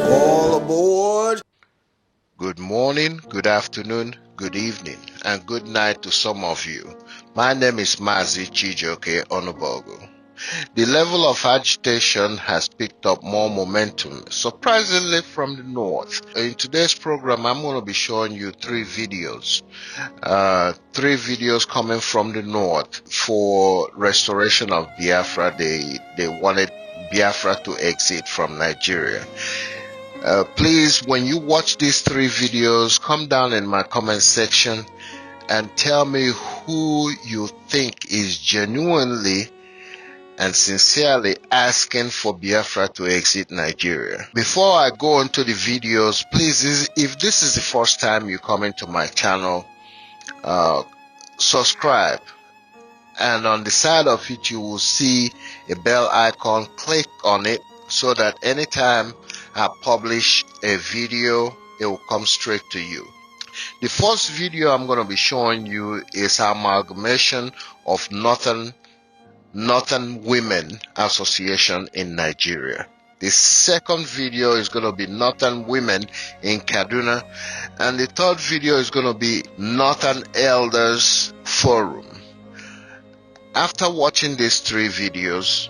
All aboard. Good morning, good afternoon, good evening, and good night to some of you. My name is Mazi Chijoke Onobogo. The level of agitation has picked up more momentum, surprisingly from the north. In today's program, I'm going to be showing you three videos coming from the north for restoration of Biafra. They wanted Biafra to exit from Nigeria. Please, when you watch these three videos, come down in my comment section and tell me who you think is genuinely and sincerely asking for Biafra to exit Nigeria. Before I go into the videos, please, if this is the first time you come into my channel, subscribe. And on the side of it, you will see a bell icon. Click on it so that anytime I publish a video, it will come straight to you. The first video I'm going to be showing you is amalgamation of Northern Women Association in Nigeria. The second video is going to be Northern Women in Kaduna. And the third video is going to be Northern Elders Forum. After watching these three videos,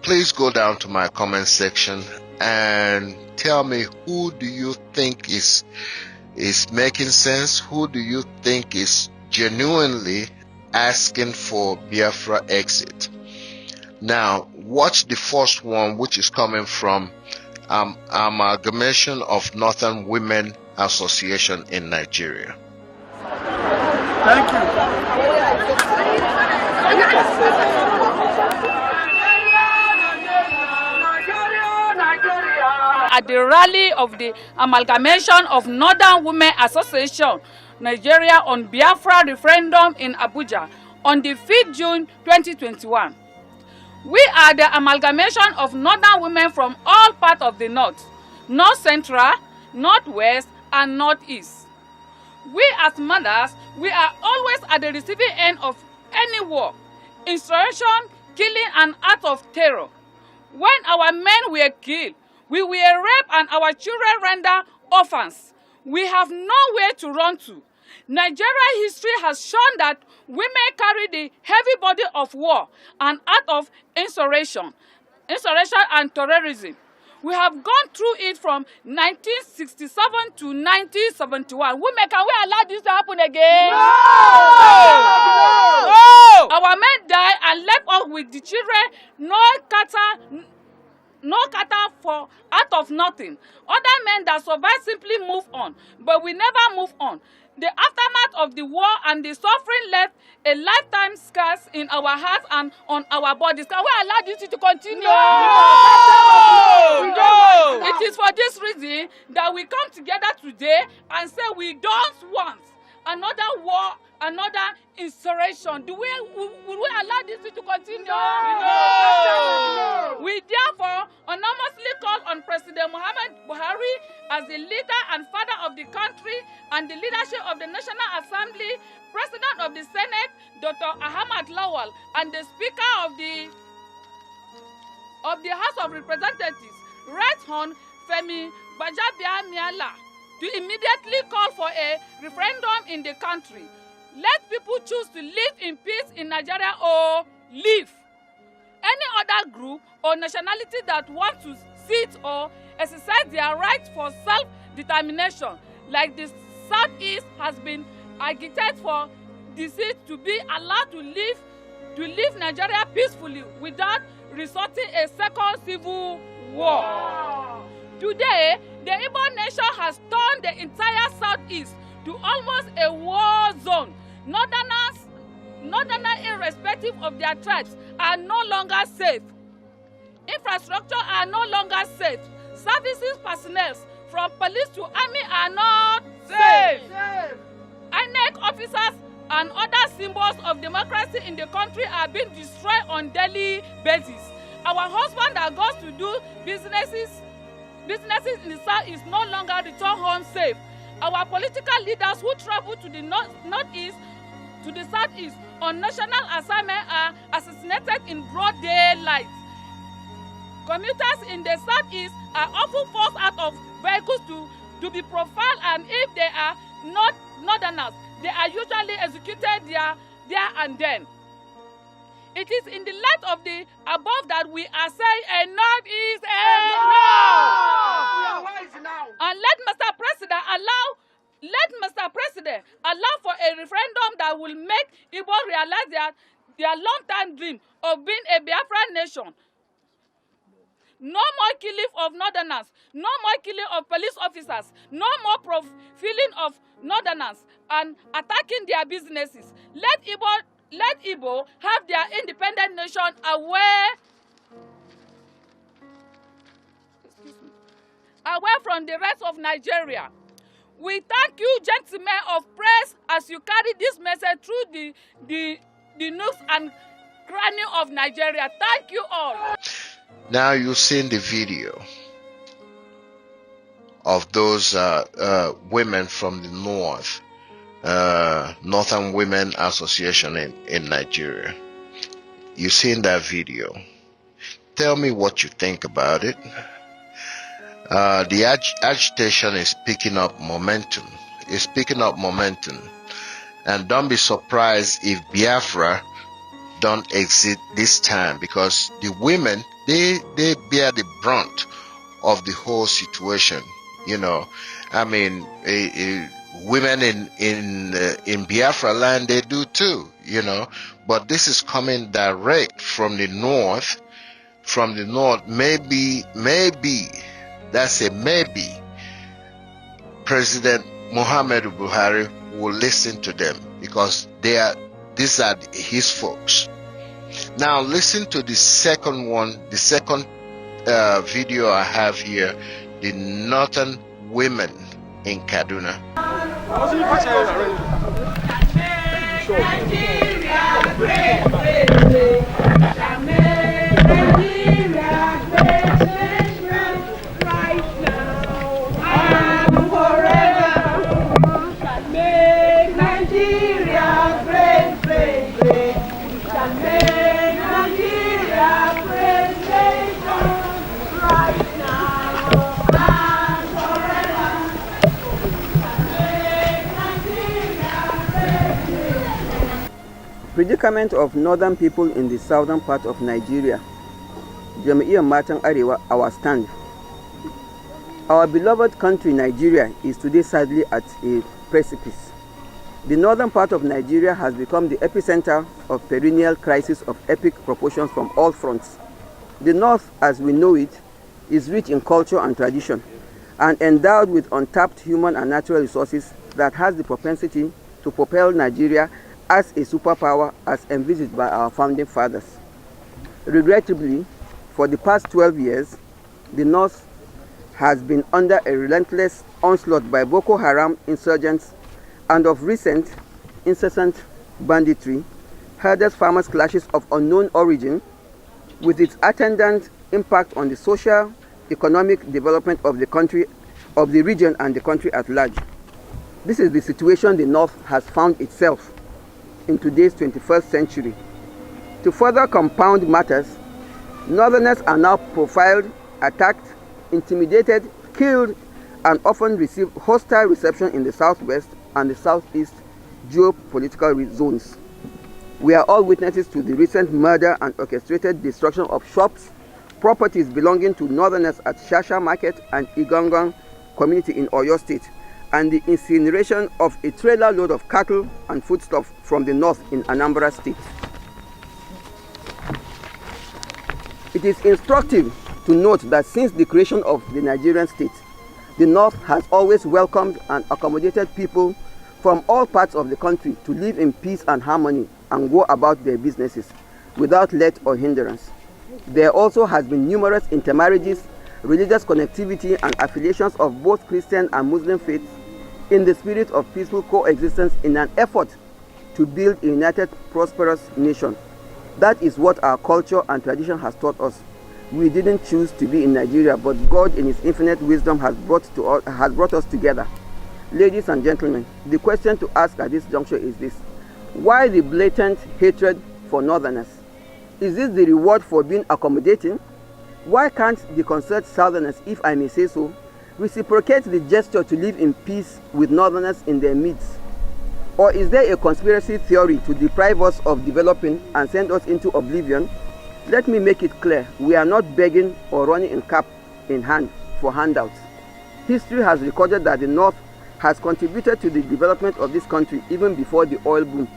please go down to my comment section and tell me who do you think is making sense, who do you think is genuinely asking for Biafra exit. Now, watch the first one, which is coming from Amalgamation of Northern Women Association in Nigeria. Thank you. At the rally of the Amalgamation of Northern Women Association, Nigeria on Biafra referendum in Abuja on the 5th June 2021. We are the amalgamation of Northern women from all parts of the North, North Central, Northwest, and Northeast. We as mothers, we are always at the receiving end of any war, insurrection, killing, and act of terror. When our men were killed, we were raped and our children rendered orphans. We have nowhere to run to. Nigerian history has shown that women carry the heavy burden of war and act of insurrection and terrorism. We have gone through it from 1967 to 1971. Women, can we allow this to happen again? No! No! Our men died and left us with the children, no cattle for out of nothing. Other men that survived simply move on, but we never move on. The aftermath of the war and the suffering left a lifetime scars in our hearts and on our bodies. Can we allow this to continue? No! No! It is for this reason that we come together today and say we don't want another war, another insurrection. Will we allow this to continue? No! We therefore unanimously call on President Muhammad Buhari as the leader and father of the country and the leadership of the National Assembly, President of the Senate, Dr. Ahmad Lawal, and the Speaker of the House of Representatives, Right Hon Femi Gbajabiamila, to immediately call for a referendum in the country. Let people choose to live in peace in Nigeria or leave. Any other group or nationality that wants to sit or exercise their right for self-determination, like the Southeast has been agitated for the seat to be allowed to live Nigeria peacefully without resorting a second civil war. Wow. Today, the Igbo nation has turned the entire Southeast to almost a war zone. Northerners, irrespective of their tribes, are no longer safe. Infrastructure are no longer safe. Services personnel from police to army are not safe. INEC officers and other symbols of democracy in the country are being destroyed on daily basis. Our husband that goes to do businesses in the south is no longer return home safe. Our political leaders who travel to the northeast, to the southeast on national assignment are assassinated in broad daylight. Commuters in the southeast are often forced out of vehicles to be profiled, and if they are not northerners, they are usually executed there and then. It is in the light of the above that we are saying enough is enough. And let Mr. President allow for a referendum that will make Igbo realize their long-term dream of being a Biafra nation. No more killing of northerners, no more killing of police officers, no more profiling of northerners and attacking their businesses. Let Igbo have their independent nation away from the rest of Nigeria. We thank you, gentlemen of press, as you carry this message through the nooks and crannies of Nigeria. Thank you all. Now you've seen the video of those women from the north, Northern Women Association in Nigeria. You've seen that video. Tell me what you think about it. The agitation is picking up momentum. It's picking up momentum. And don't be surprised if Biafra don't exit this time, because the women, they bear the brunt of the whole situation. You know, I mean, women in Biafra land, they do too, you know, but this is coming direct from the north. Maybe, that's a maybe, President Muhammadu Buhari will listen to them, because these are his folks. Now listen to the second one, the second video I have here, the Northern Women in Kaduna. Predicament of northern people in the southern part of Nigeria. Jam'iyyar Matan Arewa, our stand. Our beloved country Nigeria is today sadly at a precipice. The northern part of Nigeria has become the epicenter of perennial crisis of epic proportions from all fronts. The north, as we know it, is rich in culture and tradition, and endowed with untapped human and natural resources that has the propensity to propel Nigeria as a superpower as envisaged by our founding fathers. Regrettably, for the past 12 years, the North has been under a relentless onslaught by Boko Haram insurgents and of recent, incessant banditry, herders farmers clashes of unknown origin, with its attendant impact on the social, economic development of the country, of the region and the country at large. This is the situation the North has found itself in today's 21st century. To further compound matters, Northerners are now profiled, attacked, intimidated, killed, and often receive hostile reception in the southwest and the southeast geopolitical zones. We are all witnesses to the recent murder and orchestrated destruction of shops, properties belonging to Northerners at Shasha Market and Igangan community in Oyo State, and the incineration of a trailer load of cattle and foodstuff from the north in Anambra State. It is instructive to note that since the creation of the Nigerian state, the North has always welcomed and accommodated people from all parts of the country to live in peace and harmony and go about their businesses without let or hindrance. There also has been numerous intermarriages, religious connectivity, and affiliations of both Christian and Muslim faiths in the spirit of peaceful coexistence in an effort to build a united, prosperous nation. That is what our culture and tradition has taught us. We didn't choose to be in Nigeria, but God in His infinite wisdom has brought us together. Ladies and gentlemen, the question to ask at this juncture is this: why the blatant hatred for Northerners? Is this the reward for being accommodating? Why can't the concerned Southerners, if I may say so, reciprocate the gesture to live in peace with Northerners in their midst? Or is there a conspiracy theory to deprive us of developing and send us into oblivion? Let me make it clear, we are not begging or running in cap in hand for handouts. History has recorded that the North has contributed to the development of this country even before the oil boom,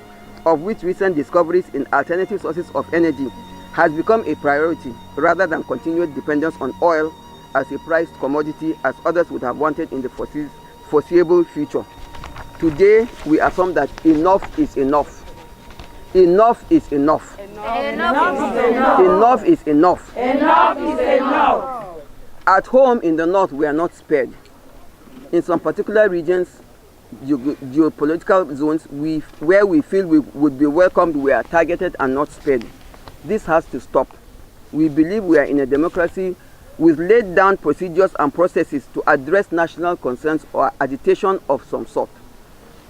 of which recent discoveries in alternative sources of energy has become a priority rather than continued dependence on oil as a priced commodity as others would have wanted in the foreseeable future. Today, we affirm that enough is enough. Enough is enough. Enough is enough. Enough is enough. At home in the North, we are not spared. In some particular regions, geopolitical zones, where we feel we would be welcomed, we are targeted and not spared. This has to stop. We believe we are in a democracy with laid down procedures and processes to address national concerns or agitation of some sort.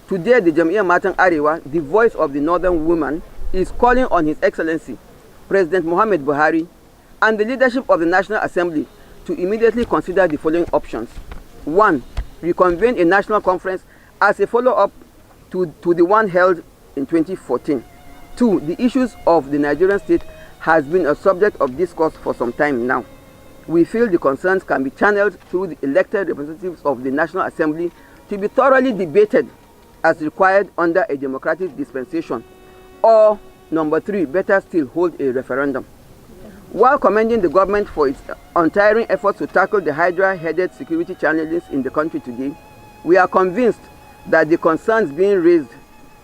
Today, the Jam'iyyar Matan Arewa, the voice of the Northern woman, is calling on His Excellency, President Muhammad Buhari, and the leadership of the National Assembly to immediately consider the following options. 1. Reconvene a national conference as a follow-up to the one held in 2014. 2. The issues of the Nigerian state has been a subject of discourse for some time now. We feel the concerns can be channeled through the elected representatives of the National Assembly to be thoroughly debated as required under a democratic dispensation. Or, number 3, better still, hold a referendum. While commending the government for its untiring efforts to tackle the Hydra-headed security challenges in the country today, we are convinced that the concerns being raised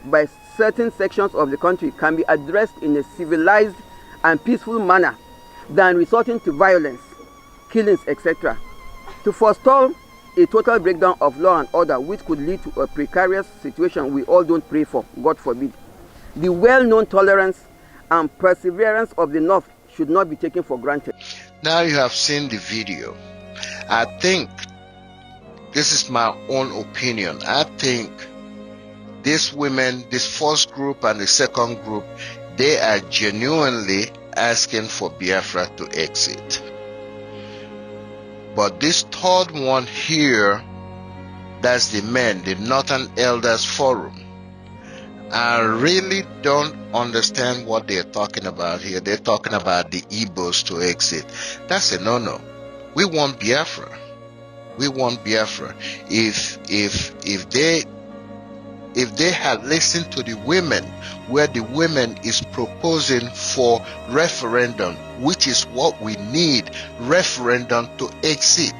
by certain sections of the country can be addressed in a civilized and peaceful manner than resorting to violence, killings, etc. To forestall a total breakdown of law and order which could lead to a precarious situation we all don't pray for, God forbid. The well-known tolerance and perseverance of the North should not be taken for granted. Now you have seen the video. I think, this is my own opinion, I think these women, this first group and the second group, they are genuinely asking for Biafra to exit. But this third one here, that's the men, the Northern Elders Forum, I really don't understand what they're talking about here. They're talking about the Igbos to exit. That's a no-no. We want Biafra. We want Biafra. If they had listened to the women, where the women is proposing for referendum, which is what we need, referendum to exit,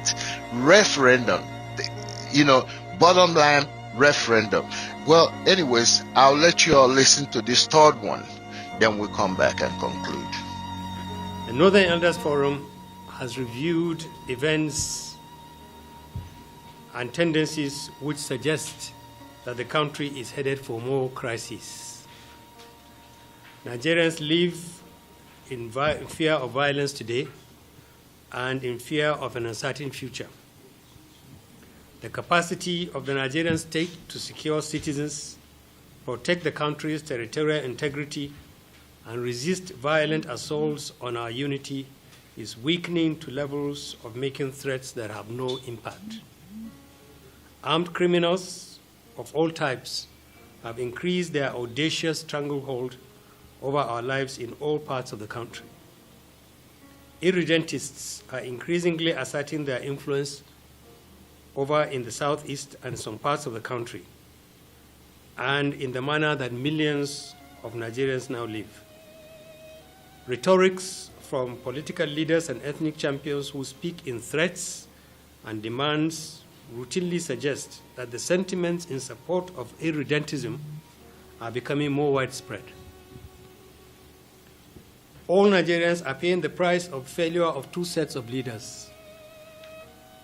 referendum, bottom line, referendum. Well, anyways, I'll let you all listen to this third one, then we'll come back and conclude. The Northern Elders Forum has reviewed events and tendencies which suggest that the country is headed for more crises. Nigerians live in fear of violence today and in fear of an uncertain future. The capacity of the Nigerian state to secure citizens, protect the country's territorial integrity, and resist violent assaults on our unity is weakening to levels of making threats that have no impact. Armed criminals of all types have increased their audacious stranglehold over our lives in all parts of the country. Irredentists are increasingly asserting their influence over in the southeast and some parts of the country, and in the manner that millions of Nigerians now live. Rhetorics from political leaders and ethnic champions who speak in threats and demands routinely suggest that the sentiments in support of irredentism are becoming more widespread. all Nigerians are paying the price of failure of two sets of leaders.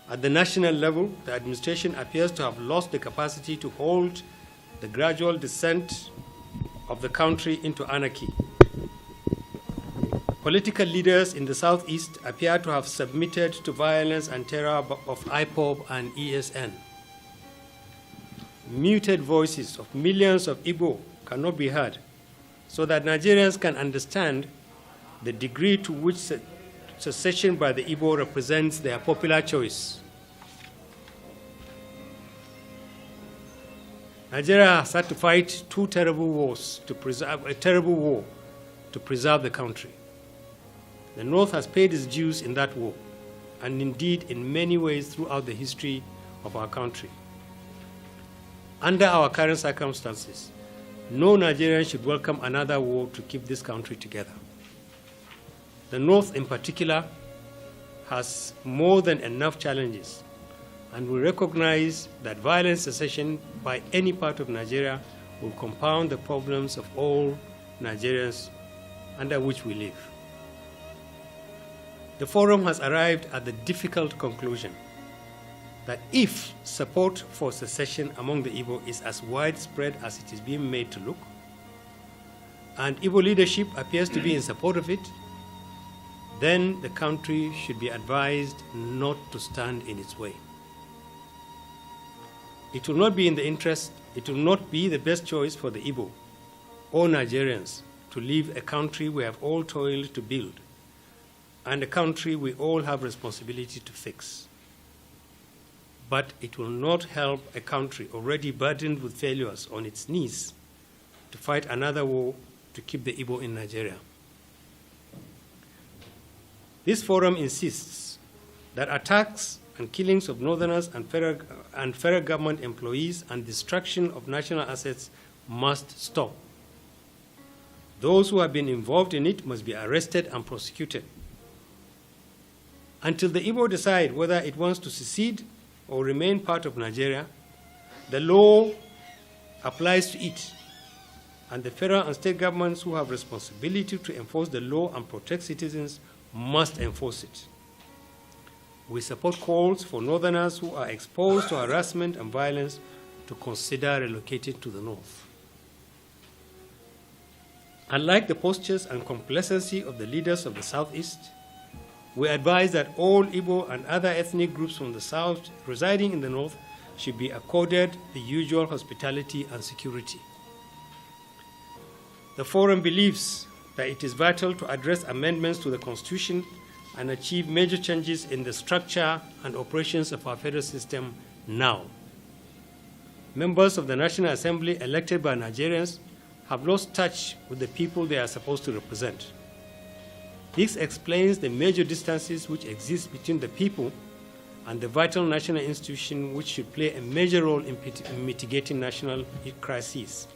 At the national level, the administration appears to have lost the capacity to hold the gradual descent of the country into anarchy. Political leaders in the southeast appear to have submitted to violence and terror of IPOB and ESN. Muted voices of millions of Igbo cannot be heard, so that Nigerians can understand the degree to which secession by the Igbo represents their popular choice. Nigeria has had to fight two terrible wars to preserve the country. The North has paid its dues in that war, and indeed in many ways throughout the history of our country. Under our current circumstances, no Nigerian should welcome another war to keep this country together. The North in particular has more than enough challenges, and we recognize that violent secession by any part of Nigeria will compound the problems of all Nigerians under which we live. The forum has arrived at the difficult conclusion that if support for secession among the Igbo is as widespread as it is being made to look, and Igbo leadership appears to be in support of it, then the country should be advised not to stand in its way. It will not be the best choice for the Igbo or Nigerians to leave a country we have all toiled to build, and a country we all have responsibility to fix. But it will not help a country already burdened with failures on its knees to fight another war to keep the Igbo in Nigeria. This forum insists that attacks and killings of Northerners and federal government employees and destruction of national assets must stop. Those who have been involved in it must be arrested and prosecuted. Until the Igbo decide whether it wants to secede or remain part of Nigeria, the law applies to it, and the federal and state governments who have responsibility to enforce the law and protect citizens must enforce it. We support calls for Northerners who are exposed to harassment and violence to consider relocating to the North. Unlike the postures and complacency of the leaders of the Southeast, we advise that all Igbo and other ethnic groups from the South residing in the North should be accorded the usual hospitality and security. The Forum believes that it is vital to address amendments to the Constitution and achieve major changes in the structure and operations of our federal system now. Members of the National Assembly elected by Nigerians have lost touch with the people they are supposed to represent. This explains the major distances which exist between the people and the vital national institution which should play a major role in mitigating national crises.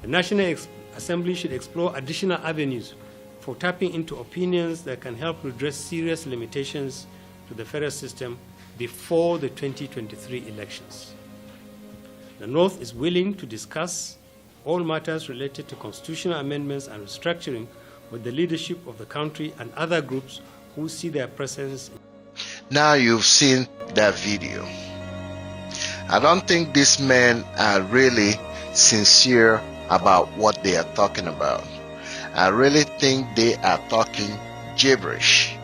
The National Assembly should explore additional avenues for tapping into opinions that can help redress serious limitations to the federal system before the 2023 elections. The North is willing to discuss all matters related to constitutional amendments and restructuring with the leadership of the country and other groups who see their presence. Now you've seen that video. I don't think these men are really sincere about what they are talking about. I really think they are talking gibberish.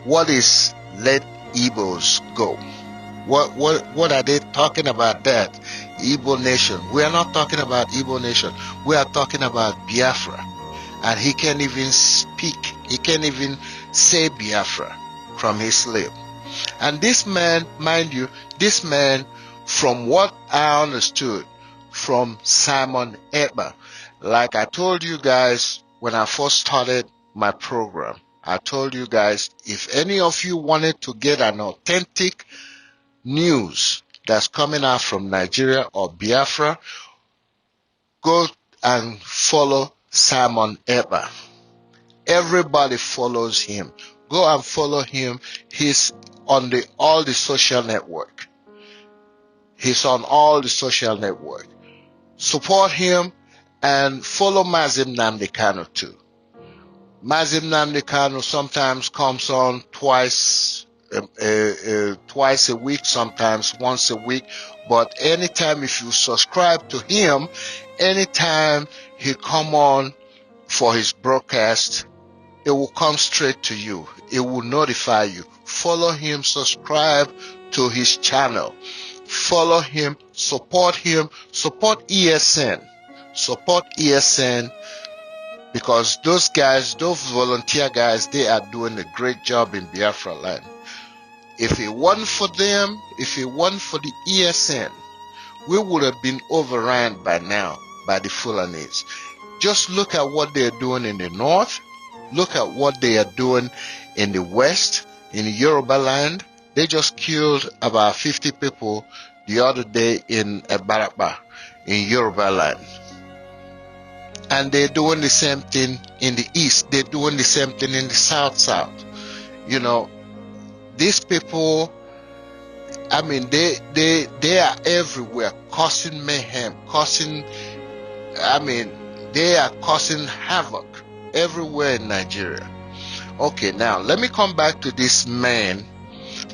What is let Igbos go? What are they talking about that? Igbo nation. We are not talking about Igbo nation. We are talking about Biafra. And he can't even speak. He can't even say Biafra from his lip. And this man, mind you, this man, from what I understood from Simon Ekpa, like I told you guys when I first started my program, I told you guys, if any of you wanted to get an authentic news that's coming out from Nigeria or Biafra, go and follow Simon Ekpa. Everybody follows him. Go and follow him. He's on all the social network. He's on all the social network. Support him and follow Mazim Nnamdi Kanu too. Mazim Nnamdi Kanu sometimes comes on twice a week, sometimes once a week. But anytime if you subscribe to him, anytime he come on for his broadcast, it will come straight to you. It will notify you. Follow him, subscribe to his channel. Follow him, support ESN. Support ESN, because those guys, those volunteer guys, they are doing a great job in Biafra land. If it wasn't for them, if it wasn't for the ESN, we would have been overrun by now by the Fulanese. Just look at what they're doing in the north. Look at what they are doing in the west, in Yoruba land. They just killed about 50 people the other day in Barapa, in Yoruba land. And they're doing the same thing in the east. They're doing the same thing in the south. You know, these people, I mean, they are everywhere, causing mayhem, they are causing havoc everywhere in Nigeria. Okay, now let me come back to this man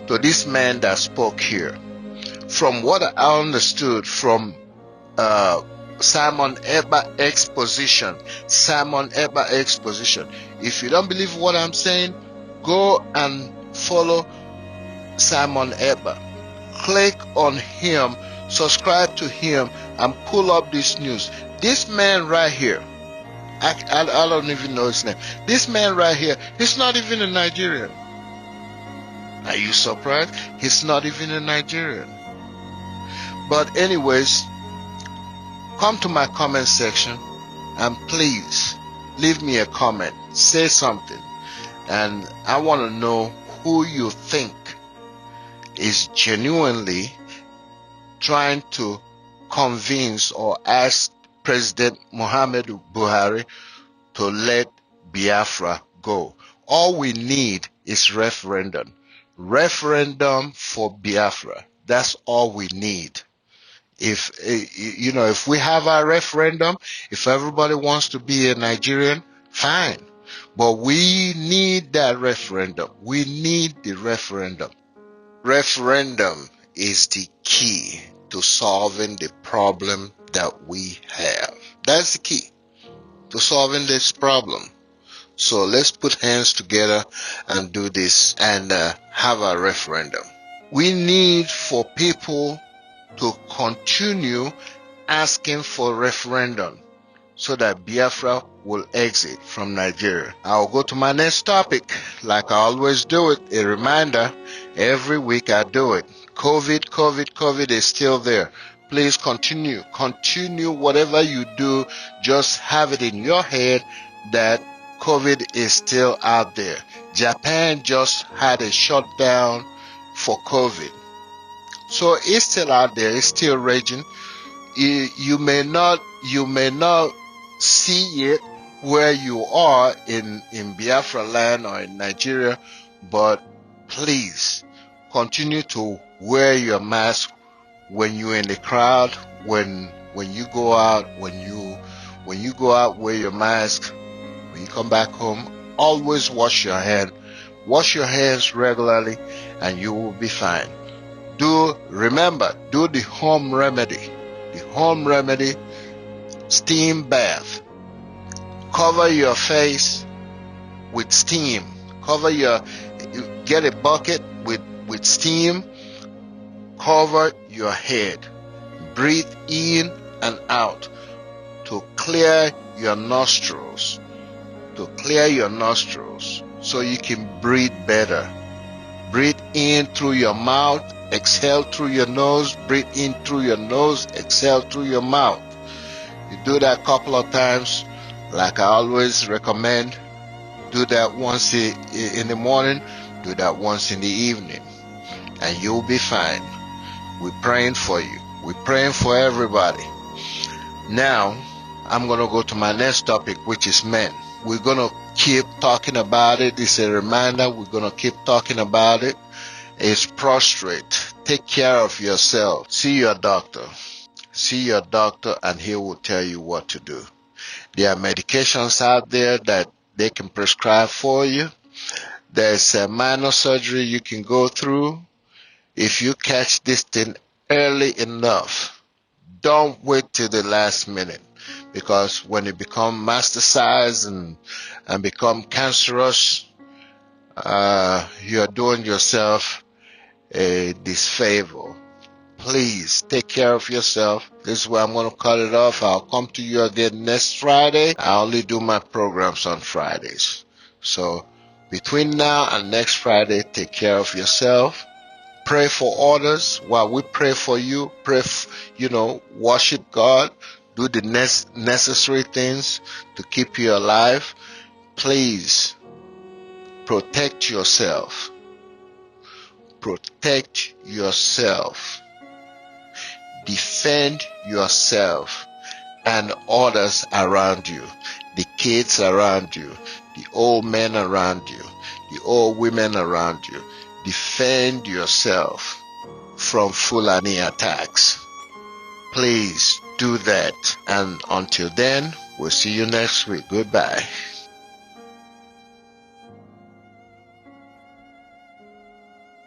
that spoke here. From what I understood from Simon Ekpa exposition. If you don't believe what I'm saying, go and follow Simon Ekpa. Click on him, subscribe to him, and pull up this news. This man right here, I don't even know his name. This man right here, he's not even a Nigerian. Are you surprised? He's not even a Nigerian. But anyways, come to my comment section and please leave me a comment. Say something. And I want to know who you think is genuinely trying to convince or ask President Muhammadu Buhari to let Biafra go. All we need is referendum. Referendum for Biafra. That's all we need. If we have our referendum, if everybody wants to be a Nigerian, fine. But we need that referendum. We need the referendum. Referendum is the key to solving the problem that we have. That's the key to solving this problem. So let's put hands together and do this and have a referendum. We need for people to continue asking for referendum so that Biafra will exit from Nigeria. I'll go to my next topic like I always do it. A reminder, every week I do it. COVID is still there. Please continue whatever you do. Just have it in your head that COVID is still out there. Japan just had a shutdown for COVID. So it's still out there. It's still raging. You may not see it where you are in Biafra land or in Nigeria, but please continue to wear your mask when you're in the crowd, when you go out, when you go out, wear your mask. When you come back home, always wash your hands. Wash your hands regularly and you will be fine. Remember, do the home remedy. The home remedy, steam bath. Cover your face with steam. Get a bucket with steam. Cover your head. Breathe in and out to clear your nostrils. So you can breathe better. Breathe in through your mouth, exhale through your nose, breathe in through your nose, exhale through your mouth. You do that a couple of times, like I always recommend. Do that once in the morning, do that once in the evening, and you'll be fine. We're praying for you. We're praying for everybody. Now, I'm going to go to my next topic, which is men. We're going to keep talking about it. It's a reminder. We're going to keep talking about it. It's prostrate. Take care of yourself. See your doctor. See your doctor and he will tell you what to do. There are medications out there that they can prescribe for you. There's a minor surgery you can go through. If you catch this thing early enough, don't wait till the last minute, because when it become metastasized and become cancerous, you're doing yourself a disfavor. Please take care of yourself. This is where I'm going to cut it off. I'll come to you again next Friday. I only do my programs on Fridays. So between now and next Friday, take care of yourself. Pray for others while we pray for you. Pray, worship God. Do the necessary things to keep you alive. Please protect yourself. Protect yourself. Defend yourself and others around you. The kids around you. The old men around you. The old women around you. Defend yourself from Fulani attacks. Please do that. And until then, we'll see you next week. Goodbye.